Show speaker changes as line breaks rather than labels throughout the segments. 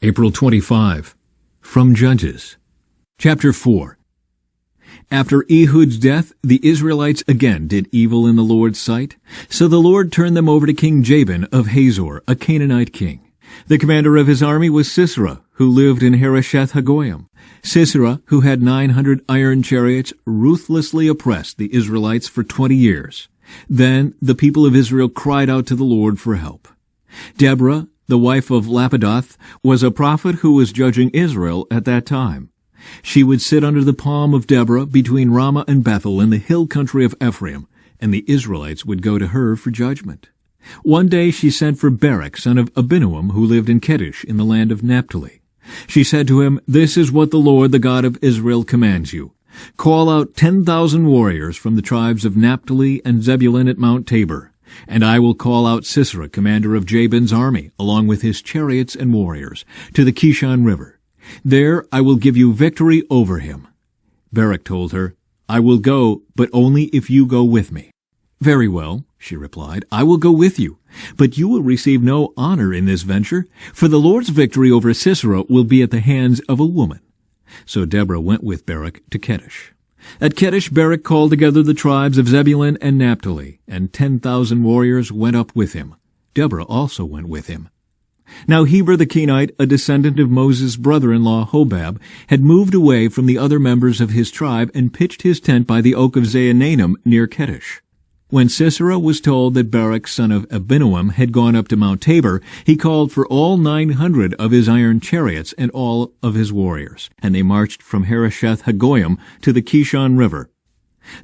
April 25. From Judges. Chapter 4. After Ehud's death, the Israelites again did evil in the Lord's sight. So the Lord turned them over to King Jabin of Hazor, a Canaanite king. The commander of his army was Sisera, who lived in Harosheth-Hagoyim. Sisera, who had 900 iron chariots, ruthlessly oppressed the Israelites for 20 years. Then the people of Israel cried out to the Lord for help. Deborah, the wife of Lapidoth, was a prophet who was judging Israel at that time. She would sit under the palm of Deborah between Ramah and Bethel in the hill country of Ephraim, and the Israelites would go to her for judgment. One day she sent for Barak, son of Abinoam, who lived in Kedesh in the land of Naphtali. She said to him, "This is what the Lord, the God of Israel, commands you. Call out 10,000 warriors from the tribes of Naphtali and Zebulun at Mount Tabor. And I will call out Sisera, commander of Jabin's army, along with his chariots and warriors, to the Kishon River. There I will give you victory over him." Barak told her, "I will go, but only if you go with me." "Very well," she replied, "I will go with you, but you will receive no honor in this venture, for the Lord's victory over Sisera will be at the hands of a woman." So Deborah went with Barak to Kedesh. At Kedesh, Barak called together the tribes of Zebulun and Naphtali, and 10,000 warriors went up with him. Deborah also went with him. Now Heber the Kenite, a descendant of Moses' brother-in-law Hobab, had moved away from the other members of his tribe and pitched his tent by the oak of Zaanannim near Kedesh. When Sisera was told that Barak, son of Abinoam, had gone up to Mount Tabor, he called for all 900 of his iron chariots and all of his warriors, and they marched from Harosheth-Hagoyim to the Kishon River.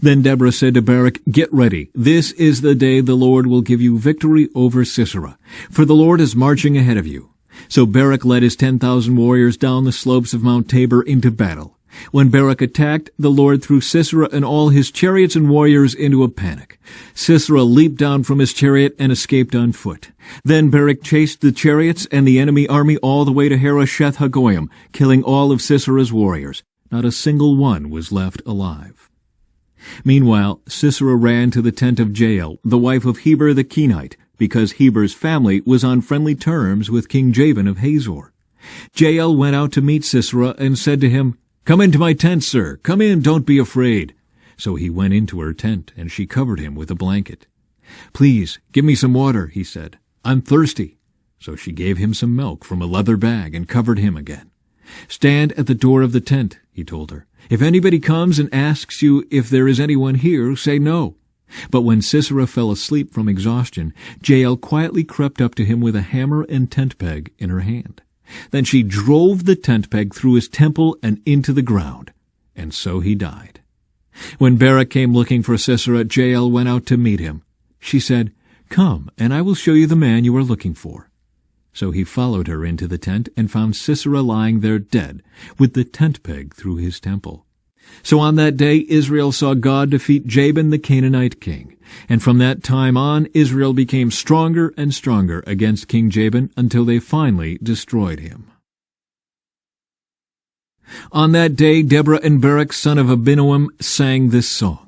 Then Deborah said to Barak, "Get ready. This is the day the Lord will give you victory over Sisera, for the Lord is marching ahead of you." So Barak led his 10,000 warriors down the slopes of Mount Tabor into battle. When Barak attacked, the Lord threw Sisera and all his chariots and warriors into a panic. Sisera leaped down from his chariot and escaped on foot. Then Barak chased the chariots and the enemy army all the way to Harosheth-Hagoyim, killing all of Sisera's warriors. Not a single one was left alive. Meanwhile, Sisera ran to the tent of Jael, the wife of Heber the Kenite, because Heber's family was on friendly terms with King Jabin of Hazor. Jael went out to meet Sisera and said to him, "Come into my tent, sir. Come in, don't be afraid." So he went into her tent, and she covered him with a blanket. "Please, give me some water," he said. "I'm thirsty." So she gave him some milk from a leather bag and covered him again. "Stand at the door of the tent," he told her. "If anybody comes and asks you if there is anyone here, say no." But when Sisera fell asleep from exhaustion, Jael quietly crept up to him with a hammer and tent peg in her hand. Then she drove the tent peg through his temple and into the ground, and so he died. When Barak came looking for Sisera, Jael went out to meet him. She said, "Come, and I will show you the man you are looking for." So he followed her into the tent and found Sisera lying there dead, with the tent peg through his temple. So on that day Israel saw God defeat Jabin the Canaanite king. And from that time on, Israel became stronger and stronger against King Jabin until they finally destroyed him. On that day, Deborah and Barak, son of Abinoam, sang this song.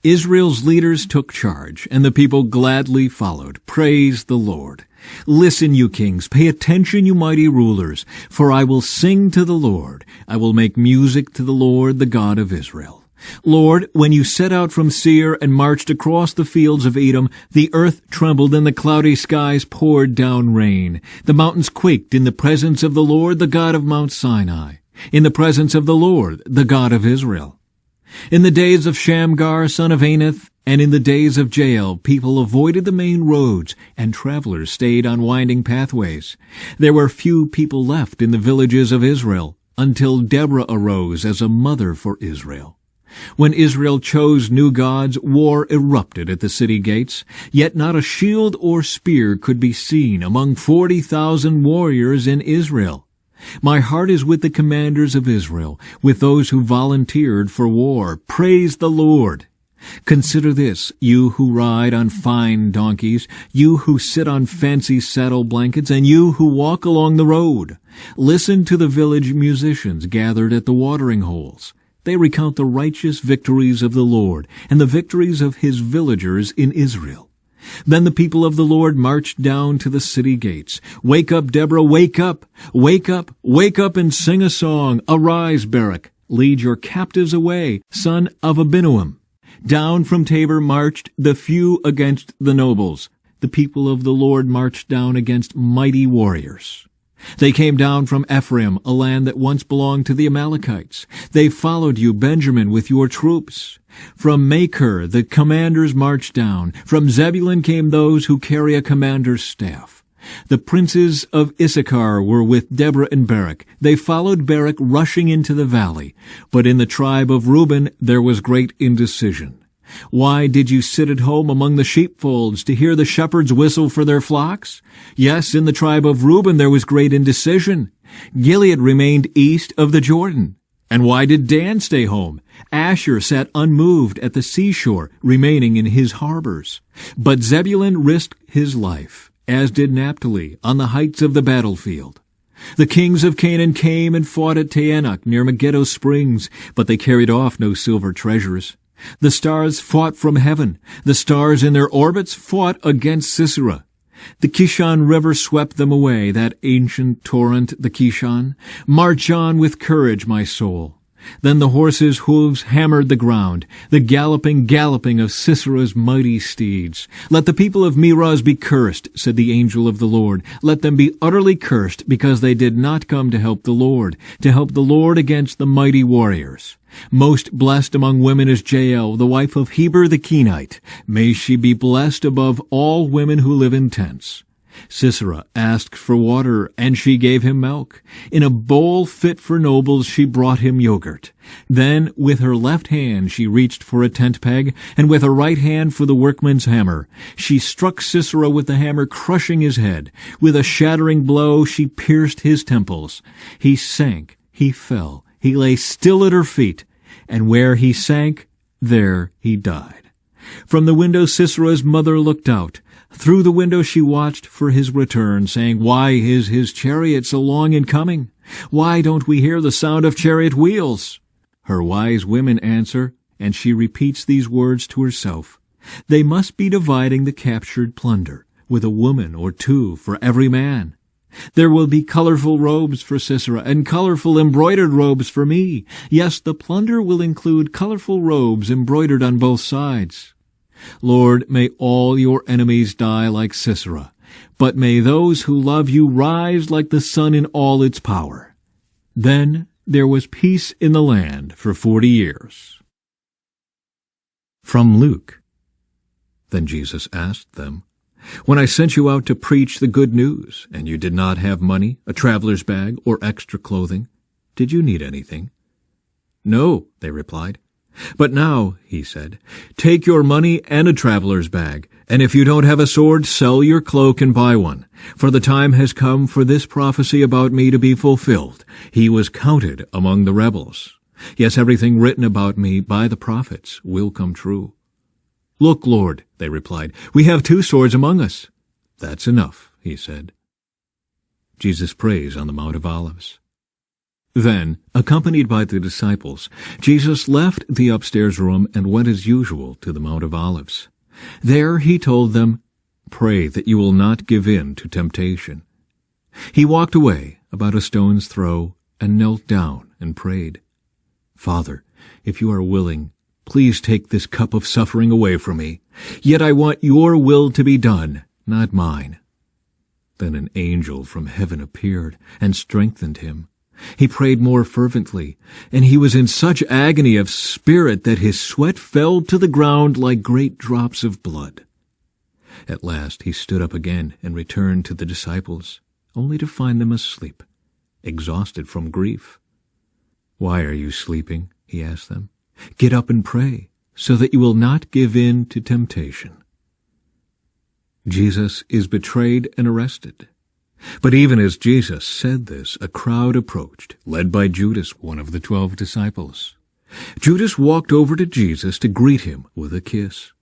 Israel's leaders took charge, and the people gladly followed. Praise the Lord. Listen, you kings, pay attention, you mighty rulers, for I will sing to the Lord. I will make music to the Lord, the God of Israel. Lord, when you set out from Seir and marched across the fields of Edom, the earth trembled and the cloudy skies poured down rain. The mountains quaked in the presence of the Lord, the God of Mount Sinai, in the presence of the Lord, the God of Israel. In the days of Shamgar, son of Anath, and in the days of Jael, people avoided the main roads, and travelers stayed on winding pathways. There were few people left in the villages of Israel, until Deborah arose as a mother for Israel. When Israel chose new gods, war erupted at the city gates, yet not a shield or spear could be seen among 40,000 warriors in Israel. My heart is with the commanders of Israel, with those who volunteered for war. Praise the Lord! Consider this, you who ride on fine donkeys, you who sit on fancy saddle blankets, and you who walk along the road. Listen to the village musicians gathered at the watering holes. They recount the righteous victories of the Lord and the victories of his villagers in Israel. Then the people of the Lord marched down to the city gates. Wake up, Deborah, wake up! Wake up, wake up and sing a song. Arise, Barak, lead your captives away, son of Abinoam. Down from Tabor marched the few against the nobles. The people of the Lord marched down against mighty warriors. They came down from Ephraim, a land that once belonged to the Amalekites. They followed you, Benjamin, with your troops. From Machir the commanders marched down. From Zebulun came those who carry a commander's staff. The princes of Issachar were with Deborah and Barak. They followed Barak rushing into the valley. But in the tribe of Reuben there was great indecision. Why did you sit at home among the sheepfolds to hear the shepherds whistle for their flocks? Yes, in the tribe of Reuben there was great indecision. Gilead remained east of the Jordan. And why did Dan stay home? Asher sat unmoved at the seashore, remaining in his harbors. But Zebulun risked his life, as did Naphtali, on the heights of the battlefield. The kings of Canaan came and fought at Taanach near Megiddo springs, but they carried off no silver treasures. The stars fought from heaven. The stars in their orbits fought against Sisera. The Kishon River swept them away, that ancient torrent, the Kishon. March on with courage, my soul. Then the horses' hooves hammered the ground, the galloping of Sisera's mighty steeds. Let the people of Meroz be cursed, said the angel of the Lord. Let them be utterly cursed, because they did not come to help the Lord against the mighty warriors. Most blessed among women is Jael, the wife of Heber the Kenite. May she be blessed above all women who live in tents. Sisera asked for water, and she gave him milk. In a bowl fit for nobles she brought him yogurt. Then with her left hand she reached for a tent peg, and with her right hand for the workman's hammer. She struck Sisera with the hammer, crushing his head. With a shattering blow she pierced his temples. He sank, he fell, he lay still at her feet, and where he sank, there he died. From the window Sisera's mother looked out. Through the window she watched for his return, saying, Why is his chariot so long in coming? Why don't we hear the sound of chariot wheels? Her wise women answer, and she repeats these words to herself. They must be dividing the captured plunder, with a woman or two for every man. There will be colorful robes for Sisera, and colorful embroidered robes for me. Yes, the plunder will include colorful robes embroidered on both sides. Lord, may all your enemies die like Sisera, but may those who love you rise like the sun in all its power. Then there was peace in the land for 40 years. From Luke. Then Jesus asked them, When I sent you out to preach the good news, and you did not have money, a traveler's bag, or extra clothing, did you need anything? No, they replied. But now, he said, take your money and a traveler's bag, and if you don't have a sword, sell your cloak and buy one. For the time has come for this prophecy about me to be fulfilled. He was counted among the rebels. Yes, everything written about me by the prophets will come true. Look, Lord, they replied, we have 2 swords among us. That's enough, he said. Jesus prays on the Mount of Olives. Then, accompanied by the disciples, Jesus left the upstairs room and went as usual to the Mount of Olives. There he told them, Pray that you will not give in to temptation. He walked away about a stone's throw and knelt down and prayed, Father, if you are willing, please take this cup of suffering away from me. Yet I want your will to be done, not mine. Then an angel from heaven appeared and strengthened him. He prayed more fervently, and he was in such agony of spirit that his sweat fell to the ground like great drops of blood. At last he stood up again and returned to the disciples, only to find them asleep, exhausted from grief. Why are you sleeping? He asked them. Get up and pray, so that you will not give in to temptation. Jesus is betrayed and arrested. But even as Jesus said this, a crowd approached, led by Judas, one of the 12 disciples. Judas walked over to Jesus to greet him with a kiss.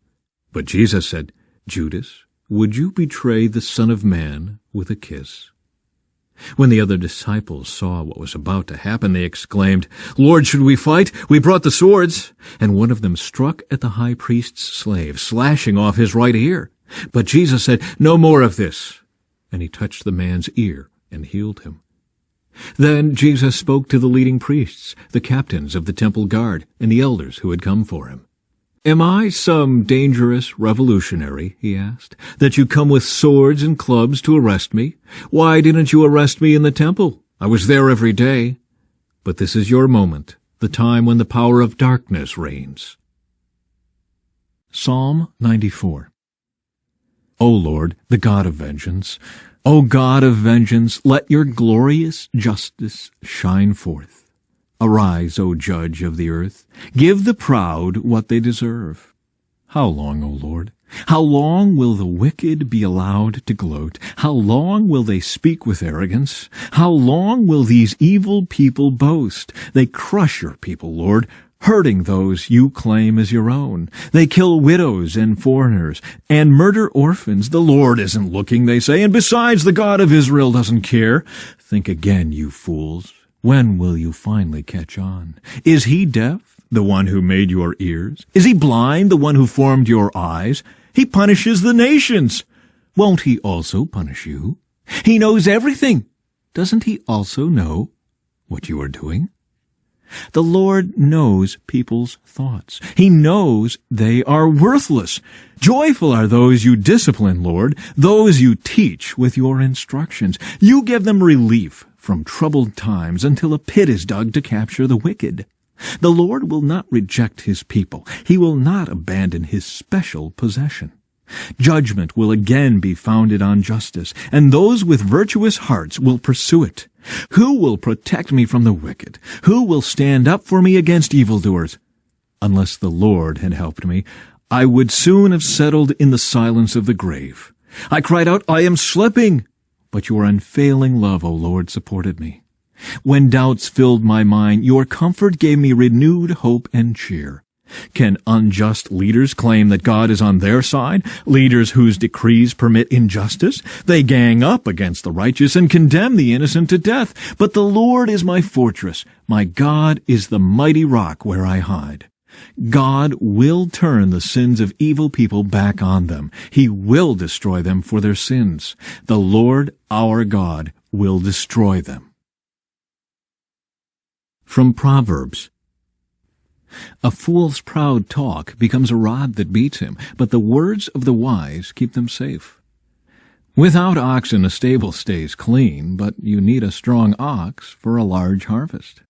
But Jesus said, Judas, would you betray the Son of Man with a kiss? When the other disciples saw what was about to happen, they exclaimed, Lord, should we fight? We brought the swords. And one of them struck at the high priest's slave, slashing off his right ear. But Jesus said, "No more of this." And he touched the man's ear and healed him. Then Jesus spoke to the leading priests, the captains of the temple guard, and the elders who had come for him. "Am I some dangerous revolutionary," he asked, "that you come with swords and clubs to arrest me? Why didn't you arrest me in the temple? I was there every day. But this is your moment, the time when the power of darkness reigns." Psalm 94. O Lord, the God of vengeance, O God of vengeance, let your glorious justice shine forth. Arise, O Judge of the earth. Give the proud what they deserve. How long, O Lord? How long will the wicked be allowed to gloat? How long will they speak with arrogance? How long will these evil people boast? They crush your people, Lord, hurting those you claim as your own. They kill widows and foreigners and murder orphans. The Lord isn't looking, they say, and besides, the God of Israel doesn't care. Think again, you fools. When will you finally catch on? Is he deaf, the one who made your ears? Is he blind, the one who formed your eyes? He punishes the nations. Won't he also punish you? He knows everything. Doesn't he also know what you are doing? The Lord knows people's thoughts. He knows they are worthless. Joyful are those you discipline, Lord, those you teach with your instructions. You give them relief from troubled times until a pit is dug to capture the wicked. The Lord will not reject his people. He will not abandon his special possession. Judgment will again be founded on justice, and those with virtuous hearts will pursue it. Who will protect me from the wicked? Who will stand up for me against evildoers? Unless the Lord had helped me, I would soon have settled in the silence of the grave. I cried out, "I am slipping!" But your unfailing love, O Lord, supported me. When doubts filled my mind, your comfort gave me renewed hope and cheer. Can unjust leaders claim that God is on their side? Leaders whose decrees permit injustice? They gang up against the righteous and condemn the innocent to death. But the Lord is my fortress. My God is the mighty rock where I hide. God will turn the sins of evil people back on them. He will destroy them for their sins. The Lord our God will destroy them. From Proverbs. A fool's proud talk becomes a rod that beats him, but the words of the wise keep them safe. Without oxen a stable stays clean, but you need a strong ox for a large harvest.